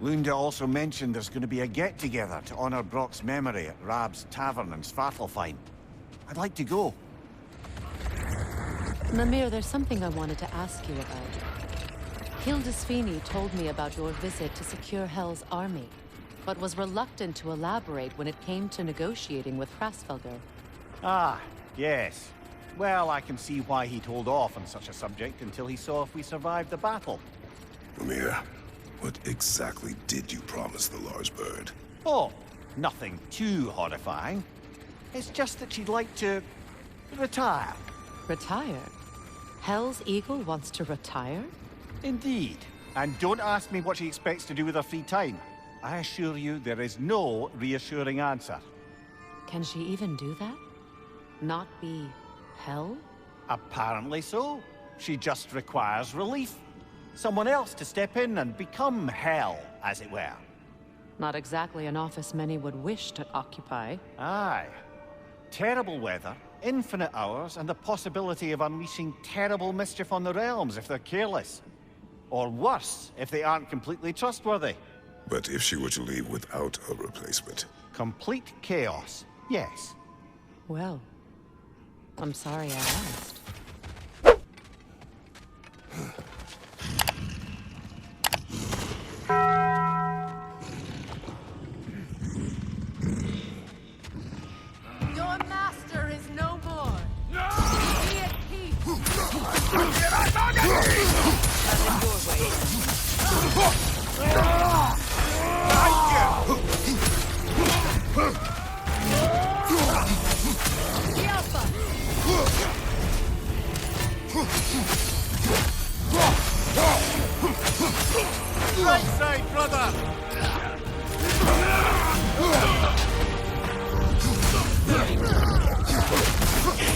Lunda also mentioned there's going to be a get-together to honor Brock's memory at Rab's Tavern in Svartalfheim. I'd like to go. Mimir, there's something I wanted to ask you about. Hildisvini told me about your visit to secure Hel's army, but was reluctant to elaborate when it came to negotiating with Hrasfelger. Ah, yes. Well, I can see why he'd hold off on such a subject until he saw if we survived the battle. Mimir, what exactly did you promise the large bird? Oh, nothing too horrifying. It's just that she'd like to retire. Retire? Hel's Eagle wants to retire? Indeed. And don't ask me what she expects to do with her free time. I assure you there is no reassuring answer. Can she even do that? Not be Hel? Apparently so. She just requires relief. Someone else to step in and become Hel, as it were. Not exactly an office many would wish to occupy. Aye. Terrible weather, infinite hours, and the possibility of unleashing terrible mischief on the realms if they're careless. Or worse, if they aren't completely trustworthy. But if she were to leave without a replacement? Complete chaos, yes. Well, I'm sorry I asked. Your master is no more. No! Be at peace. Stand in your way. The Alpha. Right side, brother!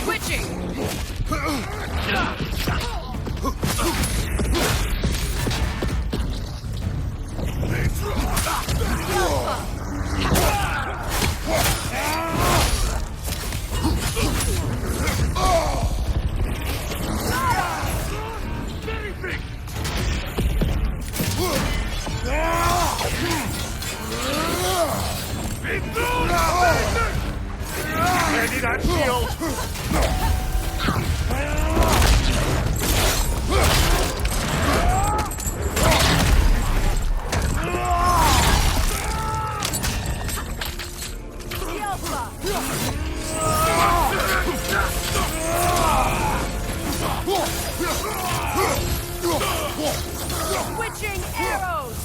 Switching. Ready that shield! The Alpha. Switching arrows.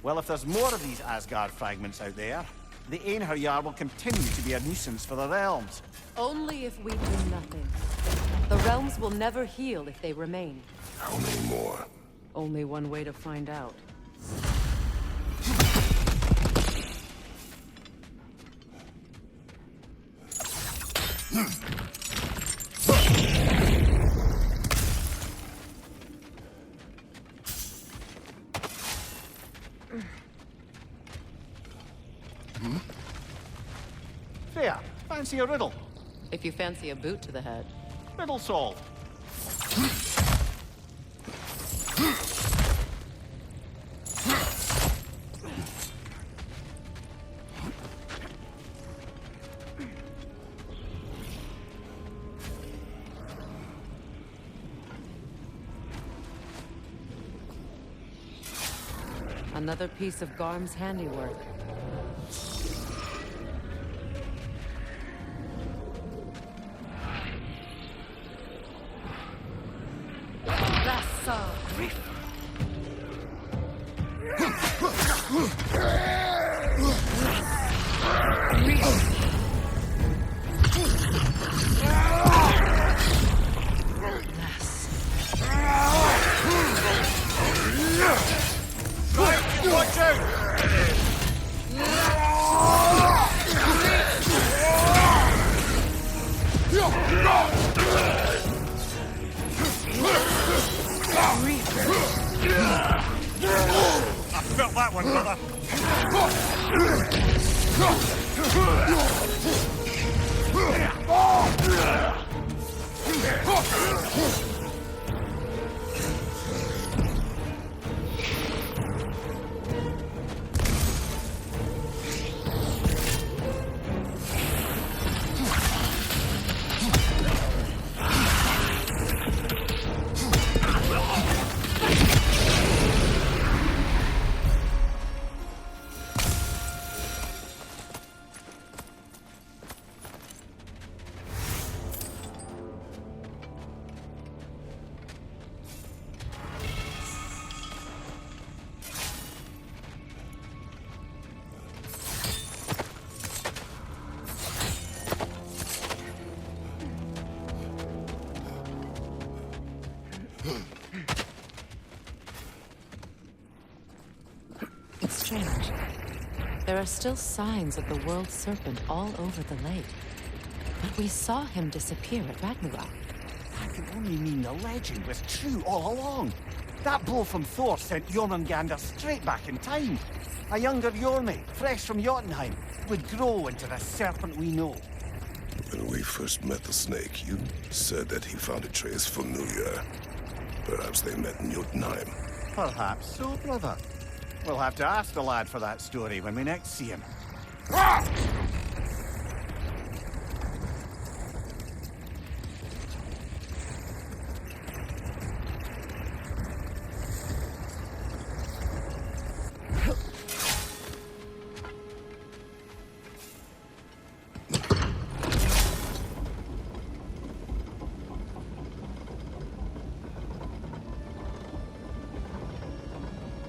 Well, if there's more of these Asgard fragments out there, the Einherjar will continue to be a nuisance for the realms. Only if we do nothing. The realms will never heal if they remain. How many more? Only one way to find out. There, fancy a riddle. If you fancy a boot to the head. Riddle solved. Another piece of Garm's handiwork. Watch out! I felt that one, brother. It's strange. There are still signs of the world serpent all over the lake. But we saw him disappear at Ragnarok. That could only mean the legend was true all along. That blow from Thor sent Jormungandr straight back in time. A younger Jormi, fresh from Jotunheim, would grow into the serpent we know. When we first met the snake, you said that he found Atreus familiar. Perhaps they met in Jotunheim. Perhaps so, brother. We'll have to ask the lad for that story when we next see him.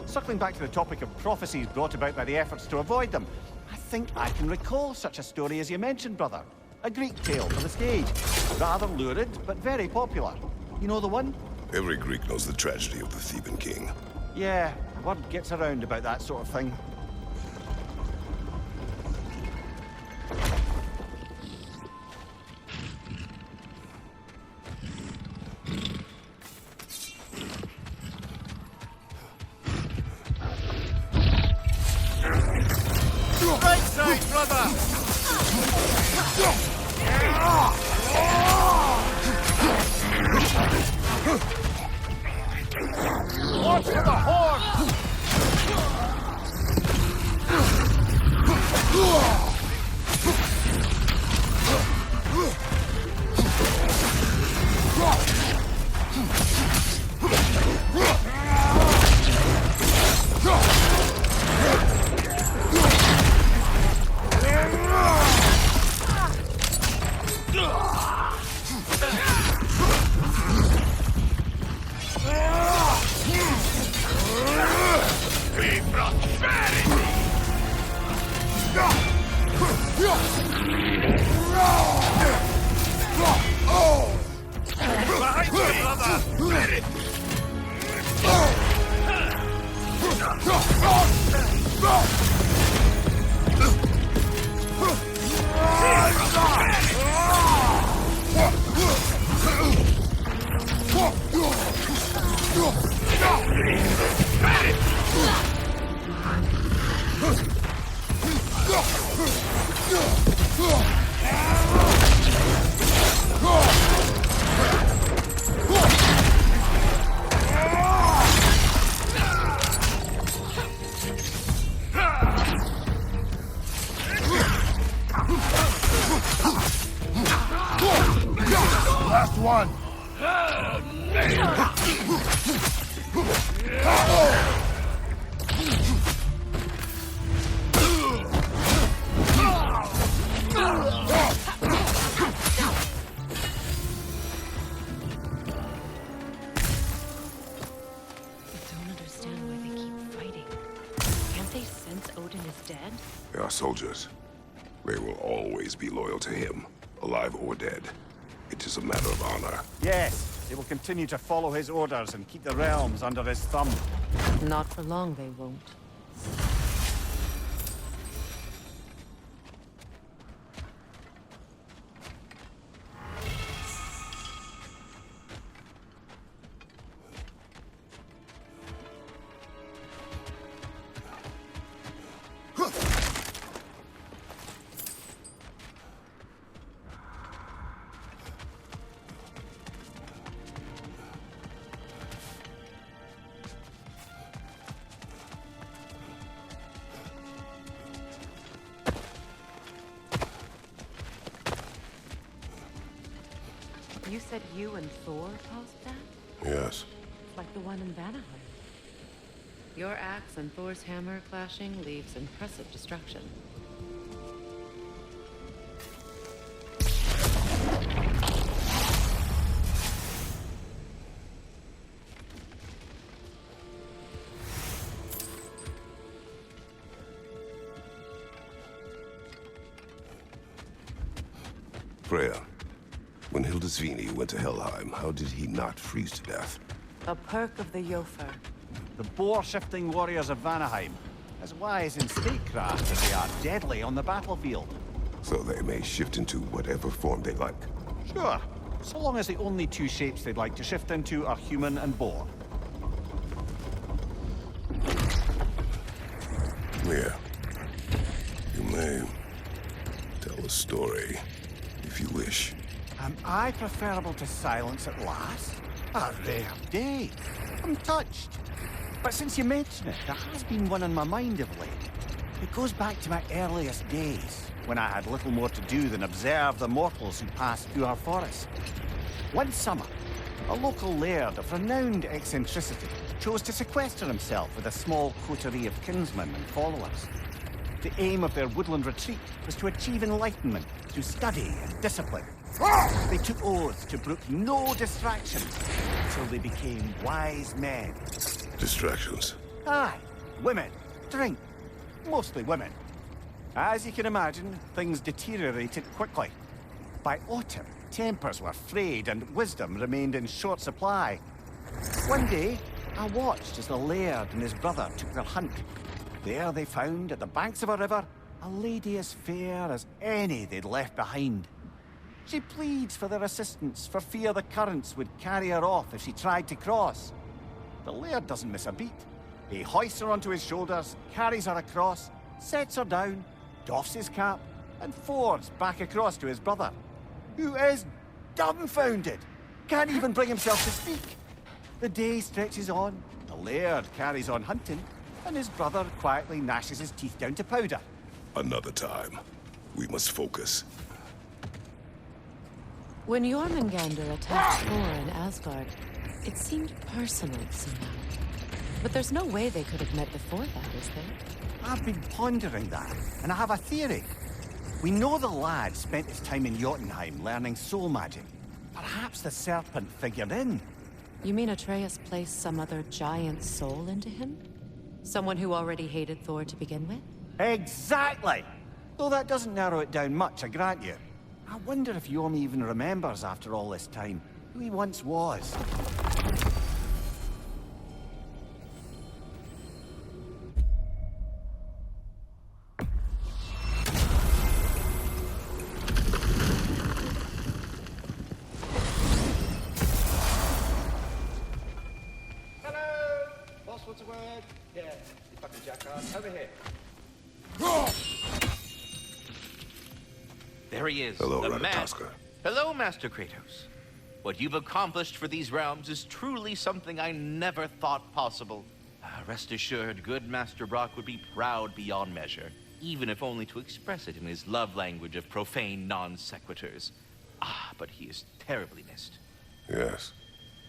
Circling back to the topic of prophecies brought about by the efforts to avoid them, I think I can recall such a story as you mentioned, brother. A Greek tale for the stage. Rather lurid, but very popular. You know the one? Every Greek knows the tragedy of the Theban king. Yeah, word gets around about that sort of thing. Right side, brother! Watch for the horn! Last one! They are soldiers. They will always be loyal to him, alive or dead. It is a matter of honor. Yes, they will continue to follow his orders and keep the realms under his thumb. Not for long, they won't. You said you and Thor caused that? Yes. Like the one in Vanaheim. Your axe and Thor's hammer clashing leaves impressive destruction. Freya, when Hildisvini went to Helheim, how did he not freeze to death? A perk of the Yofer. The boar-shifting warriors of Vanaheim, as wise in statecraft as they are deadly on the battlefield. So they may shift into whatever form they like. Sure, so long as the only two shapes they'd like to shift into are human and boar. Yeah. You may tell a story, if you wish. Am I preferable to silence at last? A rare day. I'm touched. But since you mention it, there has been one on my mind of late. It goes back to my earliest days, when I had little more to do than observe the mortals who passed through our forest. One summer, a local laird of renowned eccentricity chose to sequester himself with a small coterie of kinsmen and followers. The aim of their woodland retreat was to achieve enlightenment through study and discipline. They took oaths to brook no distractions until they became wise men. Distractions. Aye, women, drink, mostly women. As you can imagine, things deteriorated quickly. By autumn, tempers were frayed and wisdom remained in short supply. One day, I watched as the laird and his brother took their hunt. There they found, at the banks of a river, a lady as fair as any they'd left behind. She pleads for their assistance for fear the currents would carry her off if she tried to cross. The laird doesn't miss a beat. He hoists her onto his shoulders, carries her across, sets her down, doffs his cap, and fords back across to his brother, who is dumbfounded, can't even bring himself to speak. The day stretches on, the laird carries on hunting, and his brother quietly gnashes his teeth down to powder. Another time. We must focus. When Jormungandr attacked Thor in Asgard, it seemed personal somehow. But there's no way they could have met before that, is there? I've been pondering that, and I have a theory. We know the lad spent his time in Jotunheim learning soul magic. Perhaps the serpent figured in. You mean Atreus placed some other giant soul into him? Someone who already hated Thor to begin with? Exactly! Though that doesn't narrow it down much, I grant you. I wonder if Yorm even remembers after all this time who he once was. Hello! Boss, what's the word? Yeah, you fucking jackass. Over here. There he is. Hello, the man. Ratatoskr. Hello, Master Kratos. What you've accomplished for these realms is truly something I never thought possible. Rest assured, good Master Brock would be proud beyond measure, even if only to express it in his love language of profane non-sequiturs. But he is terribly missed. Yes,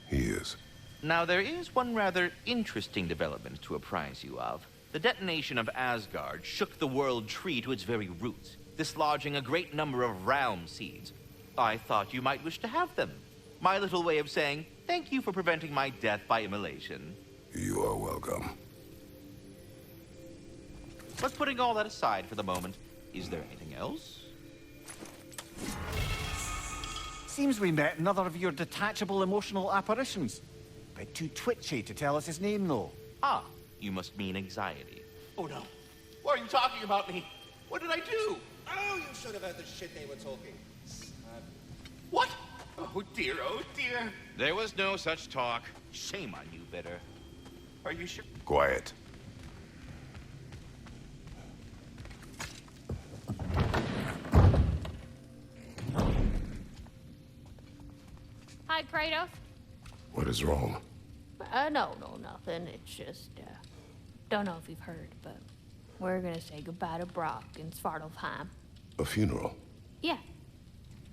he is. Now, there is one rather interesting development to apprise you of. The detonation of Asgard shook the world tree to its very roots, dislodging a great number of realm seeds. I thought you might wish to have them. My little way of saying, thank you for preventing my death by immolation. You are welcome. But putting all that aside for the moment, is there anything else? Seems we met another of your detachable emotional apparitions. Bit too twitchy to tell us his name, though. You must mean anxiety. Oh no. Why are you talking about me? What did I do? Oh, you should have heard the shit they were talking. What? Oh dear, oh dear. There was no such talk. Shame on you, Bitter. Are you sure? Quiet. Hi, Kratos. What is wrong? No, nothing. It's just, don't know if you've heard, but we're gonna say goodbye to Brock in Svartalfheim. A funeral. Yeah.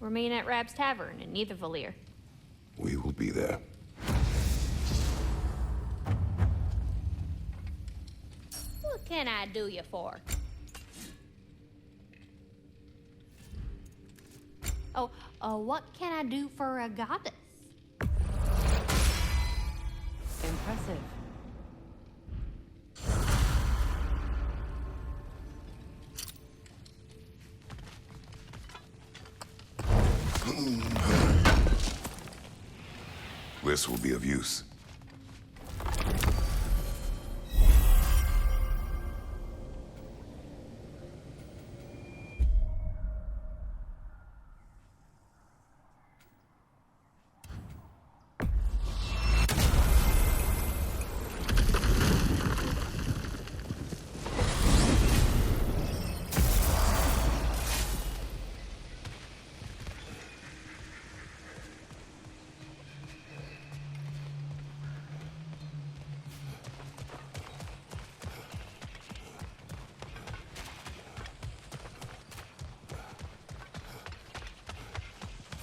We're meeting at Rab's Tavern in Nidavellir. We will be there. What can I do you for? Oh, what can I do for a goddess? Impressive. This will be of use.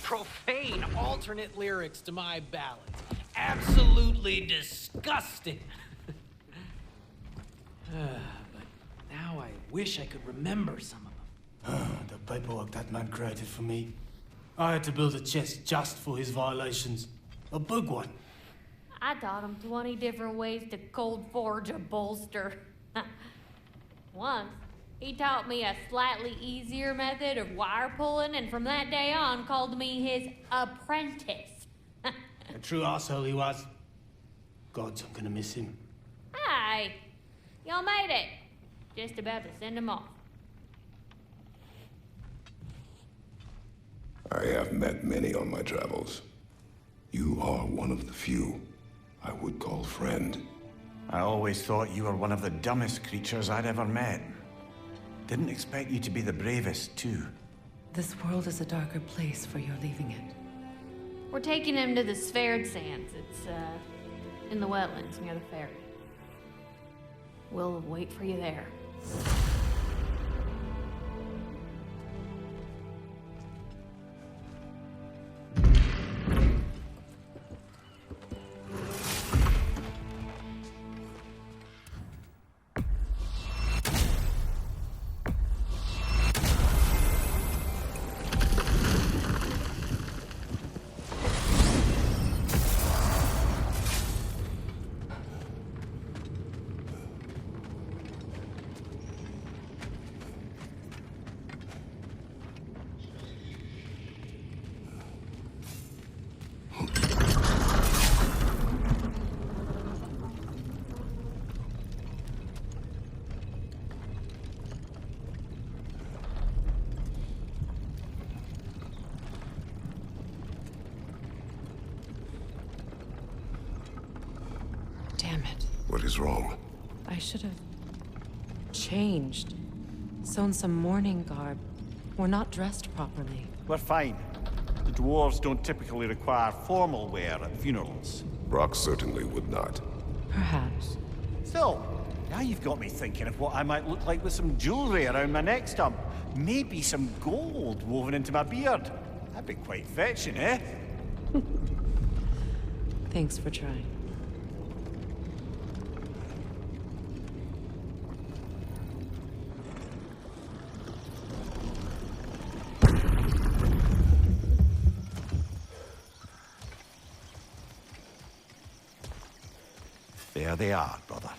Profane alternate lyrics to my ballads. Absolutely disgusting. But now I wish I could remember some of them. The paperwork that man created for me. I had to build a chest just for his violations. A big one. I taught him 20 different ways to cold forge a bolster. Once, he taught me a slightly easier method of wire pulling, and from that day on called me his apprentice. A true arsehole he was. Gods, I'm gonna miss him. Hi, y'all made it. Just about to send him off. I have met many on my travels. You are one of the few I would call friend. I always thought you were one of the dumbest creatures I'd ever met. Didn't expect you to be the bravest, too. This world is a darker place for your leaving it. We're taking him to the Sphaired Sands. It's, in the wetlands near the ferry. We'll wait for you there. Damn it. What is wrong? I should have changed. Sewn some mourning garb. We're not dressed properly. We're fine. The dwarves don't typically require formal wear at funerals. Brock certainly would not. Perhaps. Still, now you've got me thinking of what I might look like with some jewelry around my neck stump. Maybe some gold woven into my beard. That'd be quite fetching, eh? Thanks for trying. There they are, brother.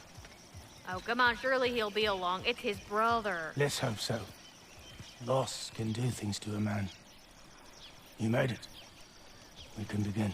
Oh, come on, surely he'll be along. It's his brother. Let's hope so. Loss can do things to a man. You made it. We can begin.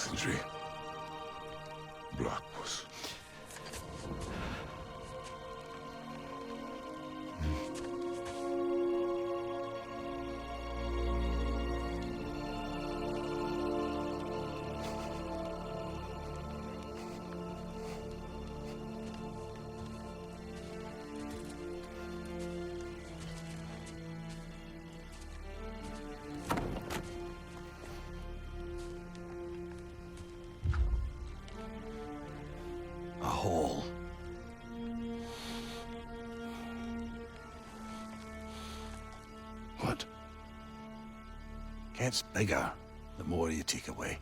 Sindri. Block was... A hole. What? Gets bigger the more you take away.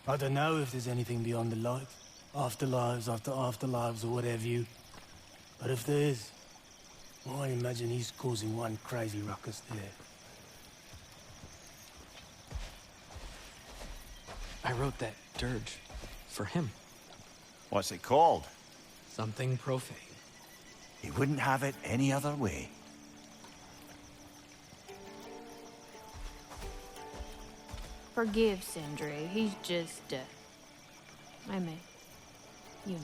I don't know if there's anything beyond the light. Afterlives after afterlives or whatever you... But if there is, well, I imagine he's causing one crazy ruckus there. I wrote that dirge for him. What's it called? Something profane. He wouldn't have it any other way. Forgive Sindri. He's just, I mean, you know.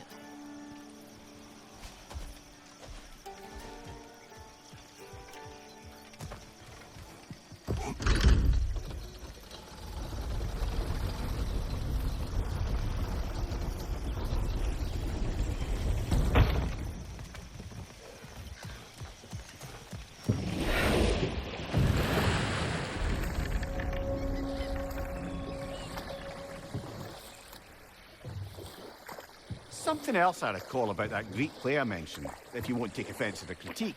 Something else I recall about that Greek play I mentioned, if you won't take offence to the critique.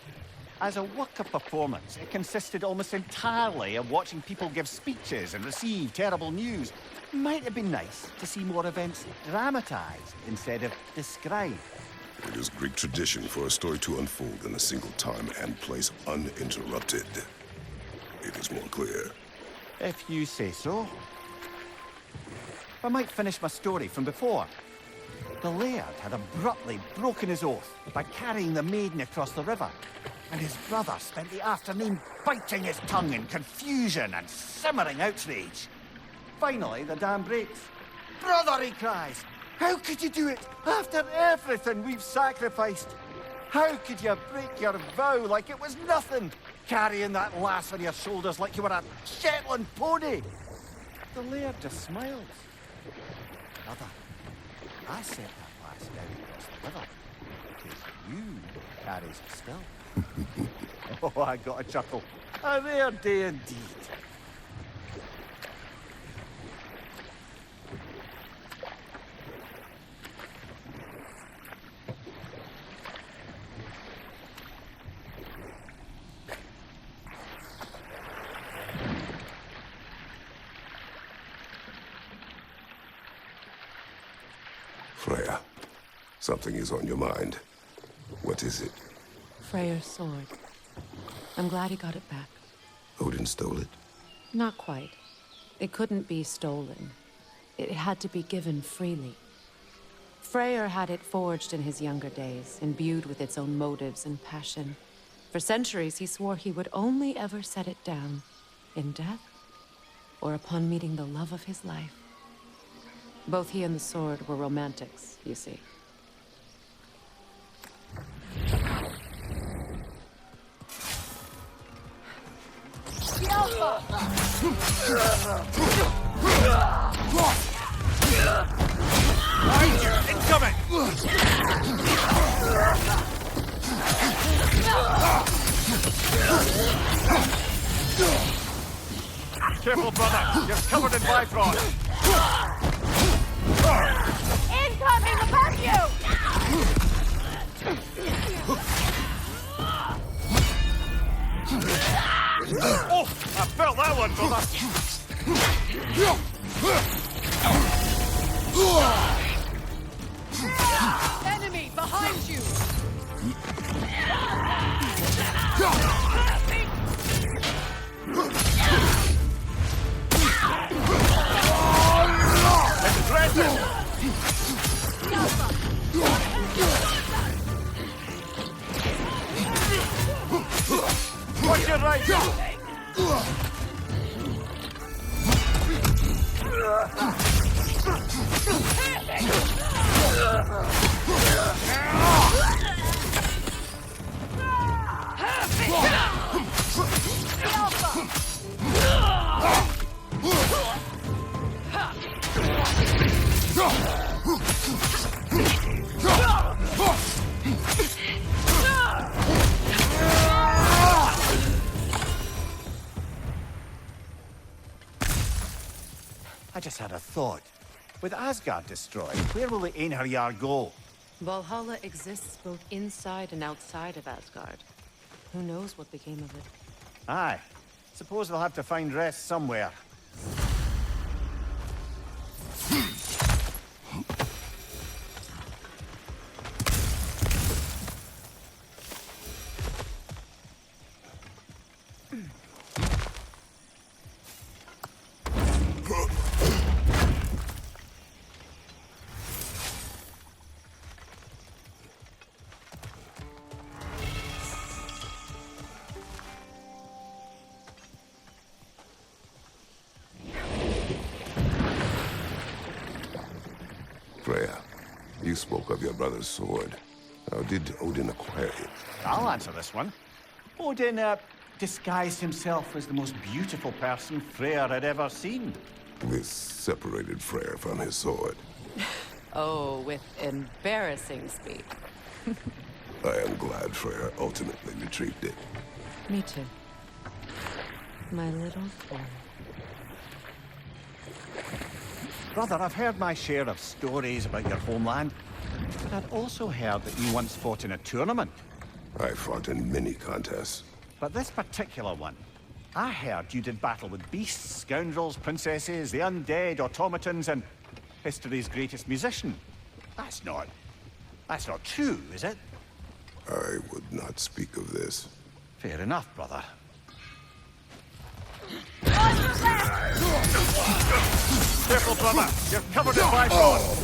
As a work of performance, it consisted almost entirely of watching people give speeches and receive terrible news. Might have been nice to see more events dramatised instead of described. It is Greek tradition for a story to unfold in a single time and place uninterrupted. It is more clear. If you say so. I might finish my story from before. The Laird had abruptly broken his oath by carrying the maiden across the river, and his brother spent the afternoon biting his tongue in confusion and simmering outrage. Finally, the dam breaks. "Brother," he cries, "how could you do it after everything we've sacrificed? How could you break your vow like it was nothing, carrying that lass on your shoulders like you were a Shetland pony?" The Laird just smiles. "Brother, I sent that lass down across the river, because you carries it still." Oh, I got a chuckle. A rare day indeed. Freya, something is on your mind. What is it? Freyr's sword. I'm glad he got it back. Odin stole it? Not quite. It couldn't be stolen. It had to be given freely. Freyr had it forged in his younger days, imbued with its own motives and passion. For centuries, he swore he would only ever set it down in death or upon meeting the love of his life. Both he and the sword were romantics, you see. Ranger, incoming! Careful, brother. You're covered in Bifrost. Incoming above you! Oh, I felt that one, brother. Enemy behind you! Watch your right! I just had a thought. With Asgard destroyed, where will the Einherjar go? Valhalla exists both inside and outside of Asgard. Who knows what became of it? Aye. Suppose they'll have to find rest somewhere. Freya, you spoke of your brother's sword. How did Odin acquire it? I'll answer this one. Odin, disguised himself as the most beautiful person Freyr had ever seen. This separated Freyr from his sword. Oh, with embarrassing speed. I am glad Freyr ultimately retrieved it. Me too. My little friend. Brother, I've heard my share of stories about your homeland, but I'd also heard that you once fought in a tournament. I fought in many contests. But this particular one, I heard you did battle with beasts, scoundrels, princesses, the undead, automatons, and history's greatest musician. That's not true, is it? I would not speak of this. Fair enough, brother. Careful, brother. You're covered in bygones.